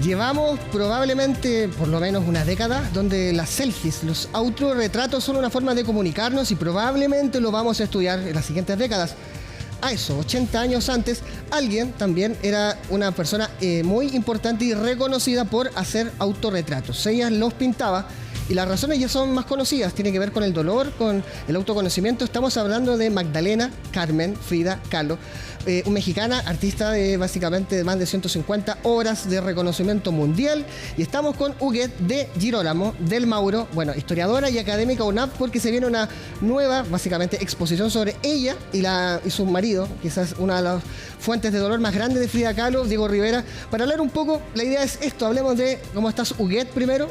Llevamos probablemente por lo menos una década donde las selfies, los autorretratos son una forma de comunicarnos y probablemente lo vamos a estudiar en las siguientes décadas. A eso, 80 años antes, alguien también era una persona muy importante y reconocida por hacer autorretratos. Ella los pintaba y las razones ya son más conocidas, tiene que ver con el dolor, con el autoconocimiento. Estamos hablando de Magdalena Carmen Frida Kahlo, una mexicana, artista de básicamente de más de 150 obras de reconocimiento mundial. Y estamos con Huguette de Girolamo del Mauro, bueno, historiadora y académica UNAP, porque se viene una nueva, básicamente, exposición sobre ella y su marido, quizás una de las fuentes de dolor más grandes de Frida Kahlo, Diego Rivera. Para hablar un poco, la idea es esto, hablemos de cómo estás, Huguette, primero.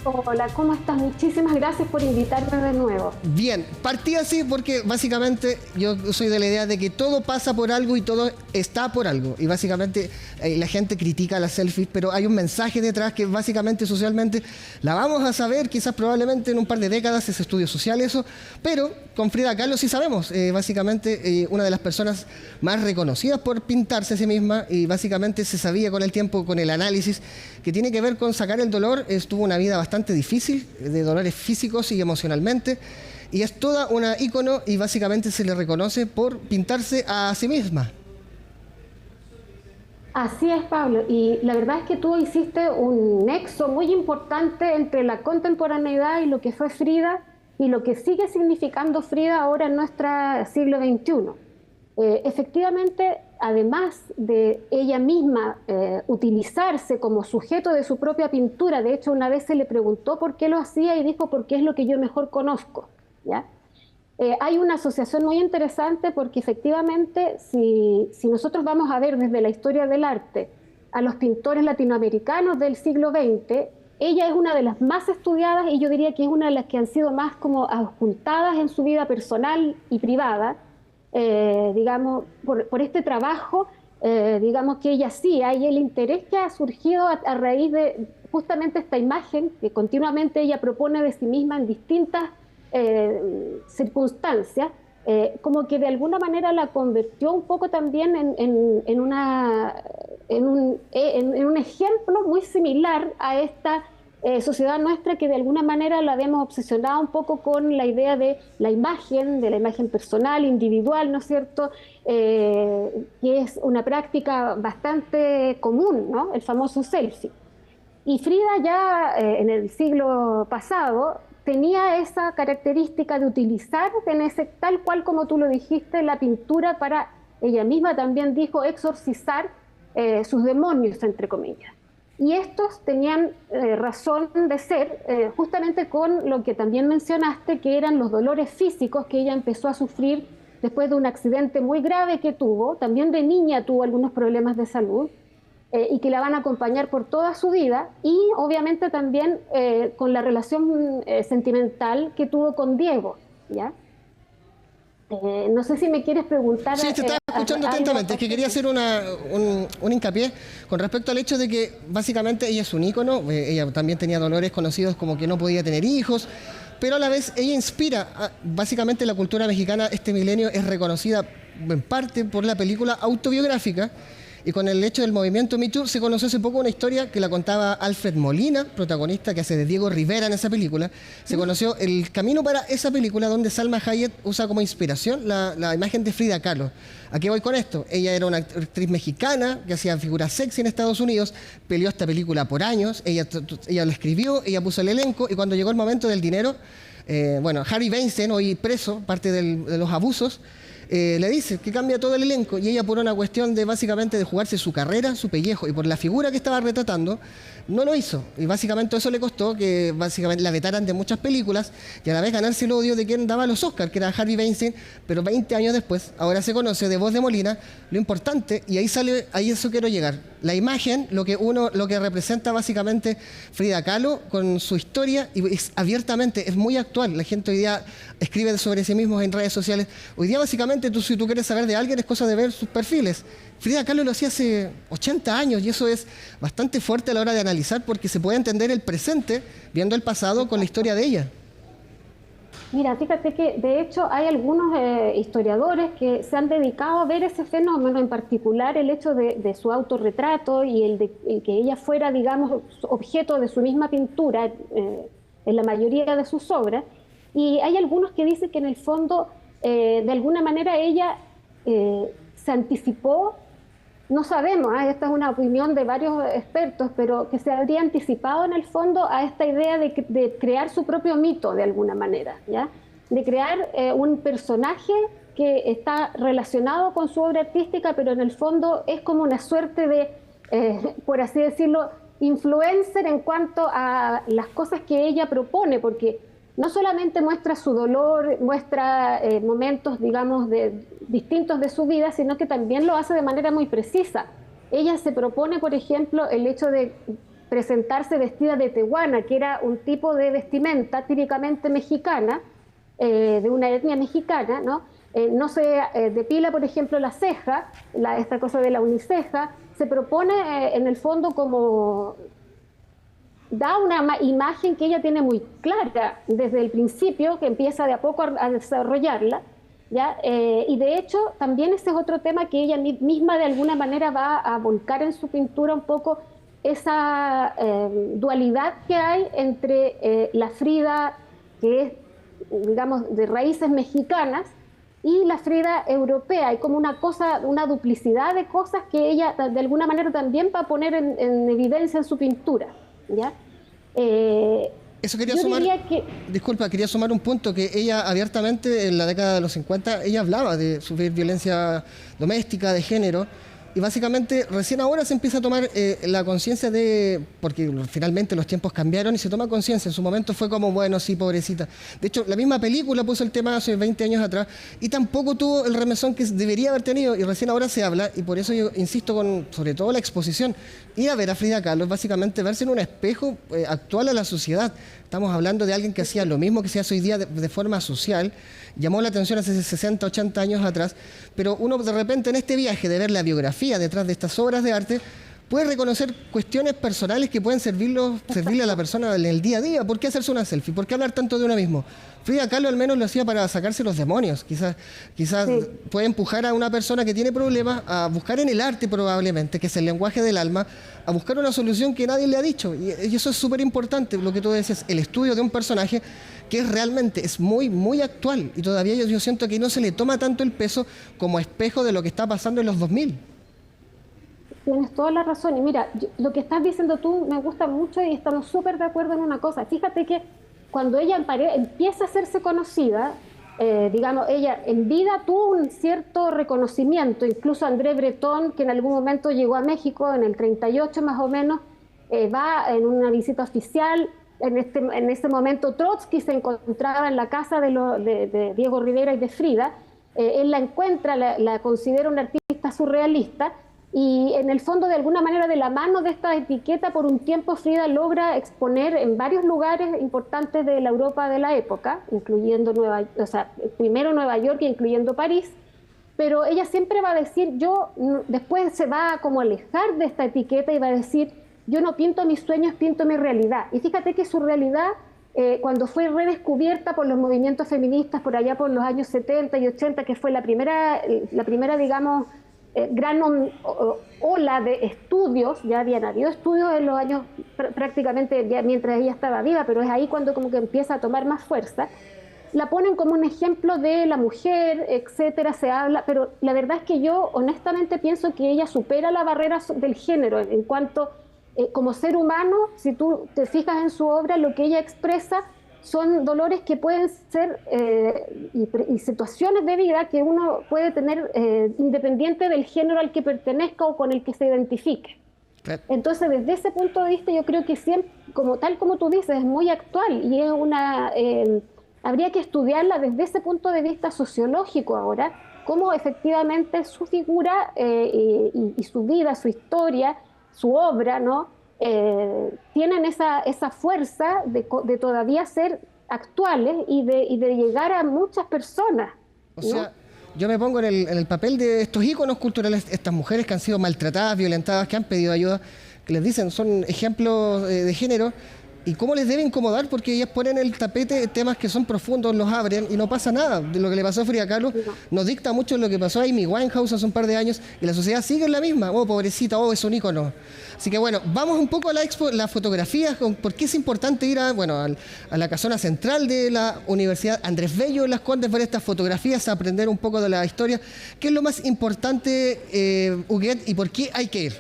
Hola, ¿cómo estás? Muchísimas gracias por invitarme de nuevo. Bien, partí así porque básicamente yo soy de la idea de que todo pasa por algo y todo está por algo. Y básicamente la gente critica las selfies, pero hay un mensaje detrás que básicamente socialmente la vamos a saber, quizás probablemente en un par de décadas, es estudio social eso, pero con Frida Kahlo sí sabemos, básicamente una de las personas más reconocidas por pintarse a sí misma y básicamente se sabía con el tiempo, con el análisis, que tiene que ver con sacar el dolor. Tuvo una vida bastante difícil, de dolores físicos y emocionalmente, y es toda una ícono y básicamente se le reconoce por pintarse a sí misma. Así es, Pablo, y la verdad es que tú hiciste un nexo muy importante entre la contemporaneidad y lo que fue Frida y lo que sigue significando Frida ahora en nuestro siglo XXI. Efectivamente, además de ella misma utilizarse como sujeto de su propia pintura, de hecho una vez se le preguntó por qué lo hacía y dijo porque es lo que yo mejor conozco, ¿ya? Hay una asociación muy interesante porque efectivamente si nosotros vamos a ver desde la historia del arte a los pintores latinoamericanos del siglo XX, ella es una de las más estudiadas y yo diría que es una de las que han sido más como ocultadas en su vida personal y privada, digamos, por este trabajo, digamos, que ella hacía y el interés que ha surgido a raíz de justamente esta imagen que continuamente ella propone de sí misma en distintas circunstancias, como que de alguna manera la convirtió un poco también en un ejemplo muy similar a esta sociedad nuestra que de alguna manera la vemos obsesionada un poco con la idea de la imagen personal, individual, ¿no es cierto? Que es una práctica bastante común, ¿no? El famoso selfie. Y Frida ya en el siglo pasado tenía esa característica de utilizar tal cual como tú lo dijiste, la pintura para, ella misma también dijo, exorcizar sus demonios, entre comillas. Y estos tenían razón de ser justamente con lo que también mencionaste, que eran los dolores físicos que ella empezó a sufrir después de un accidente muy grave que tuvo. También de niña tuvo algunos problemas de salud y que la van a acompañar por toda su vida. Y obviamente también con la relación sentimental que tuvo con Diego, ¿ya? No sé si me quieres preguntar... Sí, te estaba escuchando atentamente. Es que quería hacer un hincapié con respecto al hecho de que básicamente ella es un ícono. Ella también tenía dolores conocidos como que no podía tener hijos, pero a la vez ella inspira básicamente la cultura mexicana. Este milenio es reconocida en parte por la película autobiográfica. Y con el hecho del movimiento Me Too se conoció hace poco una historia que la contaba Alfred Molina, protagonista que hace de Diego Rivera en esa película. Se conoció el camino para esa película donde Salma Hayek usa como inspiración la imagen de Frida Kahlo. ¿A qué voy con esto? Ella era una actriz mexicana que hacía figuras sexy en Estados Unidos, peleó esta película por años, ella la escribió, ella puso el elenco y cuando llegó el momento del dinero, Harvey Weinstein, hoy preso, parte de los abusos, le dice que cambia todo el elenco y ella por una cuestión de básicamente de jugarse su carrera, su pellejo y por la figura que estaba retratando, no lo hizo. Y básicamente eso le costó que básicamente la vetaran de muchas películas y a la vez ganarse el odio de quien daba los Oscars, que era Harvey Weinstein, pero 20 años después, ahora se conoce de voz de Molina, lo importante, y ahí eso quiero llegar, la imagen, lo que representa básicamente Frida Kahlo con su historia, y es abiertamente, es muy actual, la gente hoy día escribe sobre sí mismos en redes sociales. Hoy día básicamente si tú quieres saber de alguien es cosa de ver sus perfiles. Frida Kahlo lo hacía hace 80 años y eso es bastante fuerte a la hora de analizar porque se puede entender el presente viendo el pasado con la historia de ella. Mira, fíjate que de hecho hay algunos historiadores que se han dedicado a ver ese fenómeno, en particular el hecho de su autorretrato y el que ella fuera, digamos, objeto de su misma pintura en la mayoría de sus obras. Y hay algunos que dicen que en el fondo, de alguna manera, ella se anticipó. No sabemos, esta es una opinión de varios expertos, pero que se habría anticipado en el fondo a esta idea de crear su propio mito de alguna manera, ¿ya? De crear un personaje que está relacionado con su obra artística, pero en el fondo es como una suerte de, por así decirlo, influencer en cuanto a las cosas que ella propone, porque no solamente muestra su dolor, muestra momentos, digamos, distintos de su vida, sino que también lo hace de manera muy precisa. Ella se propone, por ejemplo, el hecho de presentarse vestida de tehuana, que era un tipo de vestimenta típicamente mexicana, de una etnia mexicana, ¿no? No se depila, por ejemplo, la ceja, esta cosa de la uniceja, se propone en el fondo como da una imagen que ella tiene muy clara desde el principio, que empieza de a poco a desarrollarla, ¿ya? Y de hecho también ese es otro tema que ella misma de alguna manera va a volcar en su pintura un poco, esa dualidad que hay entre la Frida, que es, digamos, de raíces mexicanas, y la Frida europea. Hay como una cosa, una duplicidad de cosas que ella de alguna manera también va a poner en evidencia en su pintura, ¿ya? Eso quería sumar, disculpa, quería sumar un punto, que ella abiertamente en la década de los 50, ella hablaba de sufrir violencia doméstica, de género, y básicamente recién ahora se empieza a tomar la conciencia de, porque finalmente los tiempos cambiaron y se toma conciencia. En su momento fue como, bueno, sí, pobrecita. De hecho, la misma película puso el tema hace 20 años atrás y tampoco tuvo el remesón que debería haber tenido, y recién ahora se habla, y por eso yo insisto con, sobre todo, la exposición. Ir a ver a Frida Kahlo es básicamente verse en un espejo actual a la sociedad. Estamos hablando de alguien que hacía lo mismo que se hace hoy día de forma social, llamó la atención hace 60, 80 años atrás, pero uno de repente en este viaje de ver la biografía detrás de estas obras de arte, puede reconocer cuestiones personales que pueden servirle a la persona en el día a día. ¿Por qué hacerse una selfie? ¿Por qué hablar tanto de uno mismo? Frida Kahlo al menos lo hacía para sacarse los demonios. Quizás sí, puede empujar a una persona que tiene problemas a buscar en el arte probablemente, que es el lenguaje del alma, a buscar una solución que nadie le ha dicho. Y eso es súper importante, lo que tú decías, el estudio de un personaje que realmente es muy, muy actual. Y todavía yo siento que no se le toma tanto el peso como espejo de lo que está pasando en los 2000. Tienes toda la razón. Y mira, lo que estás diciendo tú me gusta mucho y estamos súper de acuerdo en una cosa. Fíjate que cuando ella empieza a hacerse conocida, digamos, ella en vida tuvo un cierto reconocimiento. Incluso André Breton, que en algún momento llegó a México, en el 38 más o menos, va en una visita oficial. En ese momento Trotsky se encontraba en la casa de Diego Rivera y de Frida. Él la encuentra, la considera una artista surrealista. Y en el fondo, de alguna manera, de la mano de esta etiqueta, por un tiempo Frida logra exponer en varios lugares importantes de la Europa de la época, incluyendo primero Nueva York, incluyendo París, pero ella siempre va a decir, después se va a como alejar de esta etiqueta y va a decir, yo no pinto mis sueños, pinto mi realidad. Y fíjate que su realidad, cuando fue redescubierta por los movimientos feministas por allá por los años 70 y 80, que fue la primera digamos, gran ola de estudios, ya habían habido estudios en los años prácticamente ya mientras ella estaba viva, pero es ahí cuando como que empieza a tomar más fuerza. La ponen como un ejemplo de la mujer, etcétera, se habla, pero la verdad es que yo honestamente pienso que ella supera la barrera del género en cuanto, como ser humano, si tú te fijas en su obra, lo que ella expresa son dolores que pueden ser y situaciones de vida que uno puede tener independiente del género al que pertenezca o con el que se identifique. Entonces, desde ese punto de vista, yo creo que siempre, tal como tú dices, es muy actual y es habría que estudiarla desde ese punto de vista sociológico ahora, cómo efectivamente su figura y su vida, su historia, su obra, ¿no? Tienen esa fuerza de todavía ser actuales y de llegar a muchas personas, ¿no? O sea, yo me pongo en el papel de estos íconos culturales, estas mujeres que han sido maltratadas, violentadas, que han pedido ayuda, que les dicen son ejemplos de género, y cómo les debe incomodar, porque ellas ponen en el tapete temas que son profundos, los abren y no pasa nada. De lo que le pasó a Frida Kahlo nos dicta mucho lo que pasó a Amy Winehouse hace un par de años, y la sociedad sigue en la misma. Oh, pobrecita, oh, es un ícono. Así que bueno, vamos un poco a la expo, las fotografías, por qué es importante ir a la casona central de la Universidad Andrés Bello en Las Condes, ver estas fotografías, aprender un poco de la historia. ¿Qué es lo más importante, Huguet, y por qué hay que ir?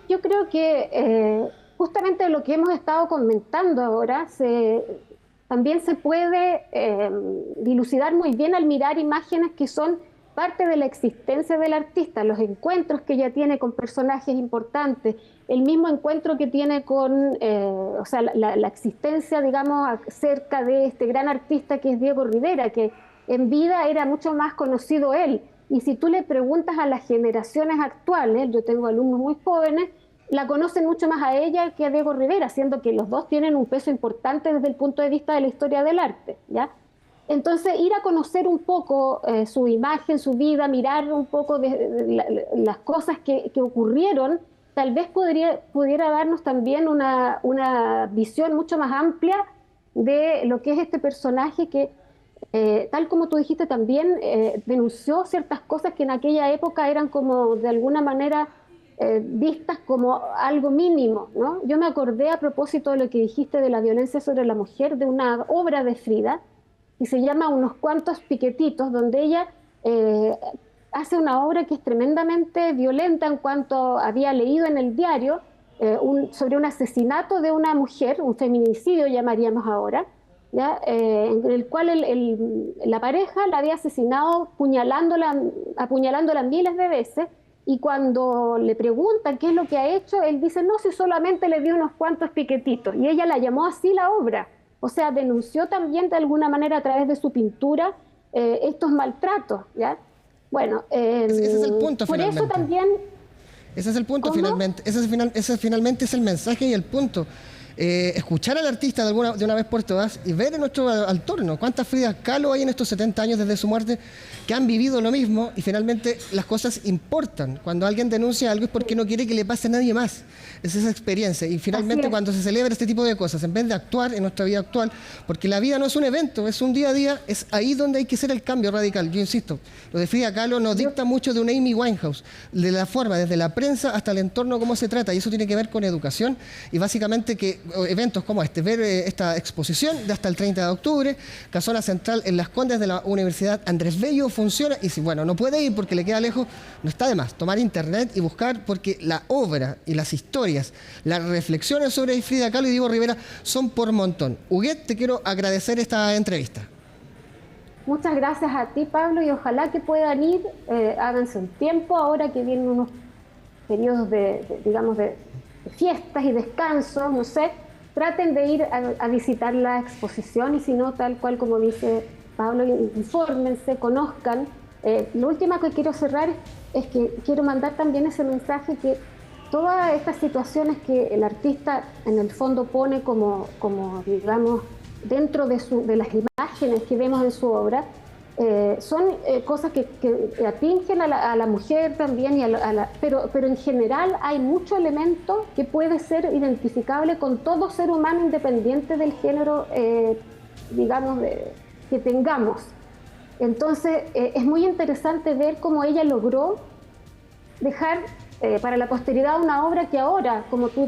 Yo creo que justamente lo que hemos estado comentando ahora también se puede dilucidar muy bien al mirar imágenes que son parte de la existencia del artista, los encuentros que ella tiene con personajes importantes, el mismo encuentro que tiene con la existencia, digamos, cerca de este gran artista que es Diego Rivera, que en vida era mucho más conocido él. Y si tú le preguntas a las generaciones actuales, yo tengo alumnos muy jóvenes, la conocen mucho más a ella que a Diego Rivera, siendo que los dos tienen un peso importante desde el punto de vista de la historia del arte, ¿ya? Entonces, ir a conocer un poco su imagen, su vida, mirar un poco de las cosas que ocurrieron, tal vez pudiera darnos también una visión mucho más amplia de lo que es este personaje que, tal como tú dijiste también, denunció ciertas cosas que en aquella época eran como de alguna manera vistas como algo mínimo, ¿no? Yo me acordé a propósito de lo que dijiste de la violencia sobre la mujer, de una obra de Frida, y se llama Unos cuantos piquetitos, donde ella hace una obra que es tremendamente violenta en cuanto había leído en el diario sobre un asesinato de una mujer, un feminicidio llamaríamos ahora, ¿ya? En el cual la pareja la había asesinado apuñalándola miles de veces, y cuando le preguntan qué es lo que ha hecho, él dice, no, si solamente le dio unos cuantos piquetitos, y ella la llamó así la obra. O sea, denunció también de alguna manera a través de su pintura estos maltratos, ¿ya? Bueno, ese es el punto, por finalmente. eso también... Ese es el punto, ¿Cómo? finalmente. Ese finalmente es el mensaje y el punto. Escuchar al artista de una vez por todas y ver en nuestro entorno cuántas Fridas Kahlo hay en estos 70 años desde su muerte que han vivido lo mismo, y finalmente las cosas importan. Cuando alguien denuncia algo es porque no quiere que le pase a nadie más. Es esa experiencia. Y finalmente cuando se celebra este tipo de cosas, en vez de actuar en nuestra vida actual, porque la vida no es un evento, es un día a día, es ahí donde hay que hacer el cambio radical. Yo insisto, lo de Frida Kahlo nos dicta mucho de una Amy Winehouse, de la forma, desde la prensa hasta el entorno, cómo se trata, y eso tiene que ver con educación, y básicamente que eventos como este, ver esta exposición de hasta el 30 de octubre, casona central en Las Condes de la Universidad Andrés Bello, funciona, y si no puede ir porque le queda lejos, no está de más tomar internet y buscar, porque la obra y las historias, las reflexiones sobre Frida Kahlo y Diego Rivera son por montón. Huguet, te quiero agradecer esta entrevista. Muchas gracias a ti, Pablo, y ojalá que puedan ir, háganse un tiempo ahora que vienen unos periodos de fiestas y descansos, no sé, traten de ir a visitar la exposición, y si no, tal cual como dice Pablo, infórmense, conozcan. Lo último que quiero cerrar es que quiero mandar también ese mensaje que todas estas situaciones que el artista en el fondo pone como digamos, dentro de las imágenes que vemos en su obra, son cosas que atingen a la mujer también, pero en general hay mucho elemento que puede ser identificable con todo ser humano independiente del género, que tengamos. Entonces es muy interesante ver cómo ella logró dejar para la posteridad una obra que ahora,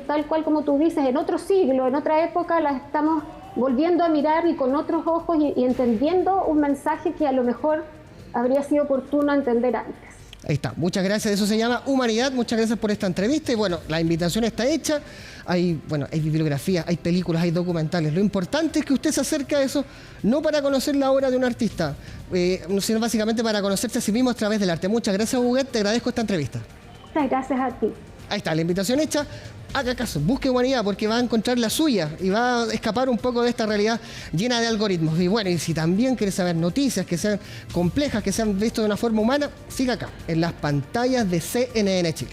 tal cual como tú dices, en otro siglo, en otra época, la estamos volviendo a mirar y con otros ojos y entendiendo un mensaje que a lo mejor habría sido oportuno entender antes. Ahí está, muchas gracias, eso se llama humanidad, muchas gracias por esta entrevista, y bueno, la invitación está hecha, hay bibliografías, hay películas, hay documentales, lo importante es que usted se acerque a eso, no para conocer la obra de un artista, sino básicamente para conocerse a sí mismo a través del arte. Muchas gracias, Huguet, te agradezco esta entrevista. Muchas gracias a ti. Ahí está, la invitación hecha. Haga caso, busque humanidad, porque va a encontrar la suya y va a escapar un poco de esta realidad llena de algoritmos. Y bueno, y si también quiere saber noticias que sean complejas, que sean vistas de una forma humana, siga acá, en las pantallas de CNN Chile.